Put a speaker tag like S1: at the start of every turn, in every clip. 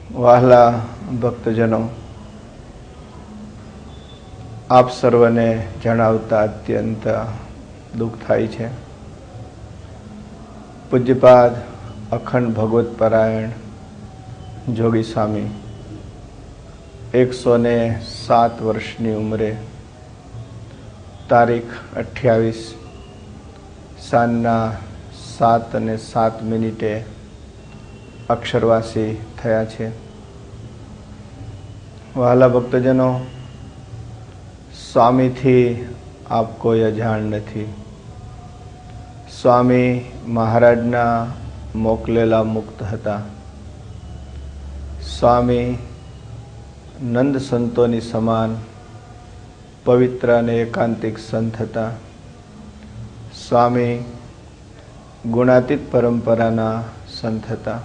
S1: વહાલા ભક્તજનો, આપ સર્વને જણાવતા અત્યંત દુઃખ થાય છે. પૂજ્યપાદ અખંડ ભગવત પરાયણ જોગી સ્વામી 107 વર્ષની ઉંમરે તારીખ 28 સાંજના 7:07 અક્ષરવાસી થયા છે. વહાલા ભક્તજનો, સ્વામીથી આપ કોઈ અજાણ નથી. સ્વામી મહારાજના મોકલેલા મુક્ત હતા. સ્વામી નંદ સંતોની સમાન પવિત્ર અને એકાંતિક સંત હતા. સ્વામી ગુણાતીત પરંપરાના સંત હતા.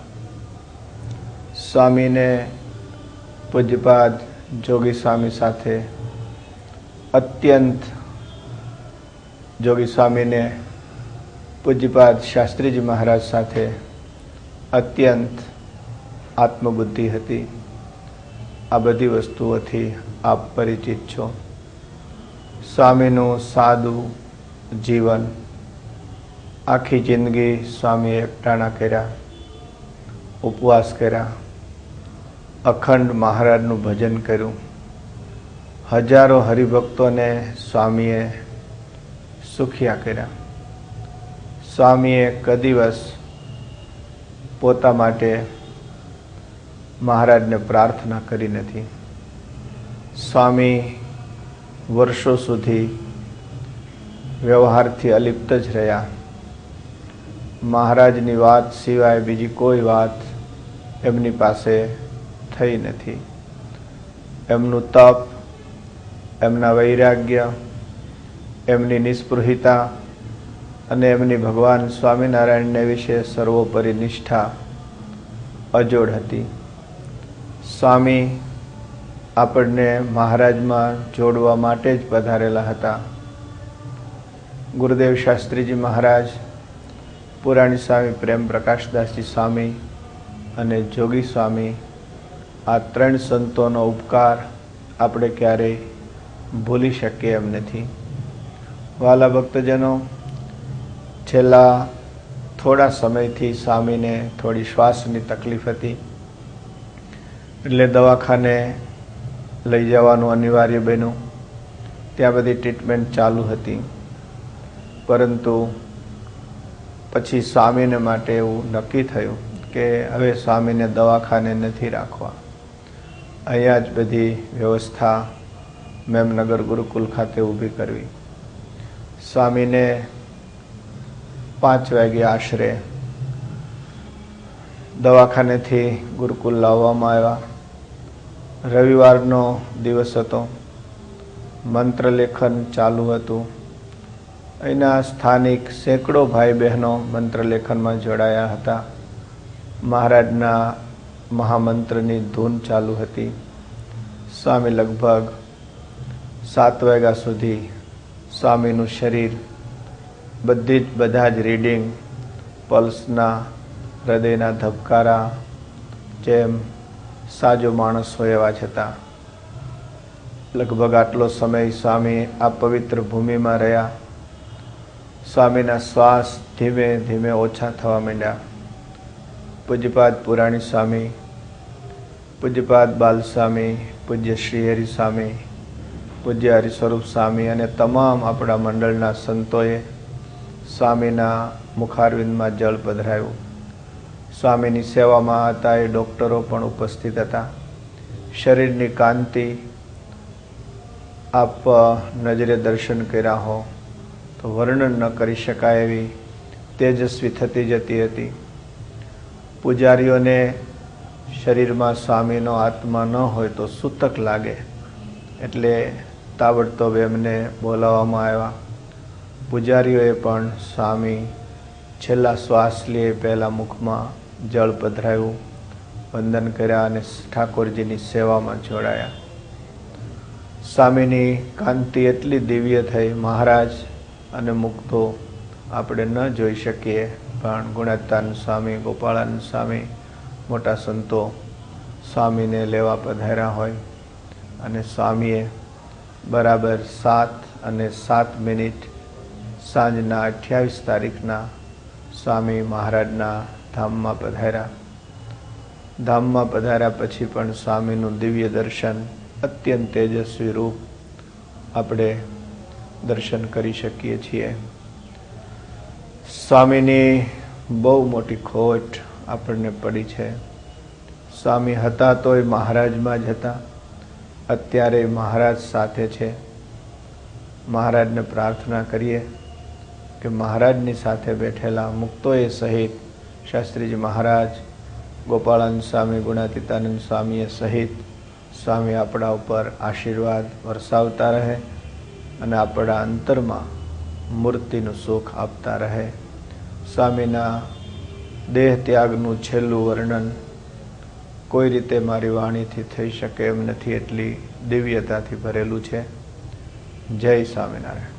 S1: સ્વામીને પૂજ્યપાદ જોગી સ્વામી સાથે અત્યંત, જોગી સ્વામીને પૂજ્યપાદ શાસ્ત્રીજી મહારાજ સાથે અત્યંત આત્મબુદ્ધિ હતી. આ બધી વસ્તુઓથી આપ પરિચિત છો. સ્વામીનું સાદું જીવન, આખી જિંદગી સ્વામીએ એકટાણા કર્યા, ઉપવાસ કર્યા, અખંડ મહારાજનું ભજન કર્યું. હજારો હરિભક્તોને સ્વામીએ સુખિયા કર્યા. સ્વામીએ કદીવસ પોતા માટે મહારાજને પ્રાર્થના કરી નથી. સ્વામી વર્ષો સુધી વ્યવહારથી અલિપ્ત જ રહ્યા. મહારાજની વાત સિવાય બીજી કોઈ વાત એમની પાસે થઈ નથી. એમનું તપ, એમના વૈરાગ્ય, એમની નિસ્પૃહિતા અને એમની ભગવાન સ્વામિનારાયણને વિશે સર્વોપરી નિષ્ઠા અજોડ હતી. સ્વામી આપણને મહારાજમાં જોડવા માટે જ પધારેલા હતા. ગુરુદેવ શાસ્ત્રીજી મહારાજ, પુરાણી સ્વામી પ્રેમ પ્રકાશદાસજી સ્વામી અને જોગી સ્વામી, આ 3 સંતોનો ઉપકાર આપણે ક્યારેય ભૂલી શકીએ એમ નથી. વાલા ભક્તજનો, છેલ્લા થોડા સમયથી સ્વામીને થોડી શ્વાસની તકલીફ હતી, એટલે દવાખાને લઈ જવાનું અનિવાર્ય બન્યું. ત્યાં બધી ટ્રીટમેન્ટ ચાલુ હતી, પરંતુ પછી સ્વામીને માટે એવું નક્કી થયું કે હવે સ્વામીને દવાખાને નથી રાખવા, અહીંયા જ બધી વ્યવસ્થા મેમનગર ગુરુકુલ ખાતે ઊભી કરવી. સ્વામીને 5 વાગે આશરે દવાખાનેથી ગુરુકુલ લાવવામાં આવ્યા. રવિવારનો દિવસ હતો. મંત્રલેખન ચાલુ હતું. અહીંના સ્થાનિક સેંકડો ભાઈ બહેનો મંત્રલેખનમાં જોડાયા હતા. મહારાજના મહામંત્રની ધૂન ચાલુ હતી. સ્વામી લગભગ 7 વાગ્યા સુધી સ્વામીનું શરીર બધા જ રીડિંગ, પલ્સના, હૃદયના ધબકારા જેમ સાજો માણસ હોય એવા છતાં લગભગ આટલો સમય સ્વામી આ પવિત્ર ભૂમિમાં રહ્યા. સ્વામીના શ્વાસ ધીમે ધીમે ઓછા થવા માંડ્યા. પૂજ્યપાદ પુરાણી સ્વામી, પૂજ્યપાદ બાલ સ્વામી, પૂજ્ય શ્રી હરિ સ્વામી, પૂજ્ય હરિસ્વરૂપ સ્વામી અને તમામ આપણા મંડળના સંતોએ સ્વામીના મુખારવિંદમાં જળ પધરાવ્યું. સ્વામીની સેવામાં હતા એ ડૉક્ટરો પણ ઉપસ્થિત હતા. શરીરની કાંતિ આપ નજરે દર્શન કર્યા હો તો વર્ણન ન કરી શકાય એવી તેજસ્વી થતી જતી હતી. પૂજારીઓને શરીરમાં સ્વામીનો આત્મા ન હોય તો સૂતક લાગે, એટલે તાબડતોબ એમને બોલાવવામાં આવ્યા. પૂજારીઓએ પણ સ્વામી છેલ્લા શ્વાસ લે પહેલાં મુખમાં જળ પધરાવ્યું, વંદન કર્યા અને ઠાકોરજીની સેવામાં જોડાયા. સ્વામીની કાંતિ એટલી દિવ્ય થઈ, મહારાજ અને મુક્તો આપણે ન જોઈ શકીએ, પણ ગુણાતાન સ્વામી, ગોપાળાનંદ સ્વામી, મોટા સંતો સ્વામીને લેવા પધાર્યા હોય અને સ્વામીએ બરાબર 7:07 સાંજના 28 તારીખના સ્વામી મહારાજના ધામમાં પધાર્યા. ધામમાં પધાર્યા પછી પણ સ્વામીનું દિવ્ય દર્શન, અત્યંત તેજસ્વી રૂપ આપણે દર્શન કરી શકીએ છીએ. સ્વામીની બહુ મોટી ખોટ આપણને પડી છે. સ્વામી હતા તોય મહારાજમાં જ હતા, અત્યારે મહારાજ સાથે છે. મહારાજને પ્રાર્થના કરીએ કે મહારાજની સાથે બેઠેલા મુક્તોએ સહિત શાસ્ત્રીજી મહારાજ, ગોપાળાનંદ સ્વામી, ગુણાતીતાનંદ સ્વામીએ સહિત સ્વામી આપણા ઉપર આશીર્વાદ વરસાવતા રહે અને આપણા અંતરમાં મૂર્તિનું સુખ આપતા રહે. સ્વામીના દેહ ત્યાગનું છેલ્લું વર્ણન કોઈ રીતે મારી વાણીથી થઈ શકે એમ નથી, એટલી દિવ્યતાથી ભરેલું છે. જય સ્વામિનારાયણ.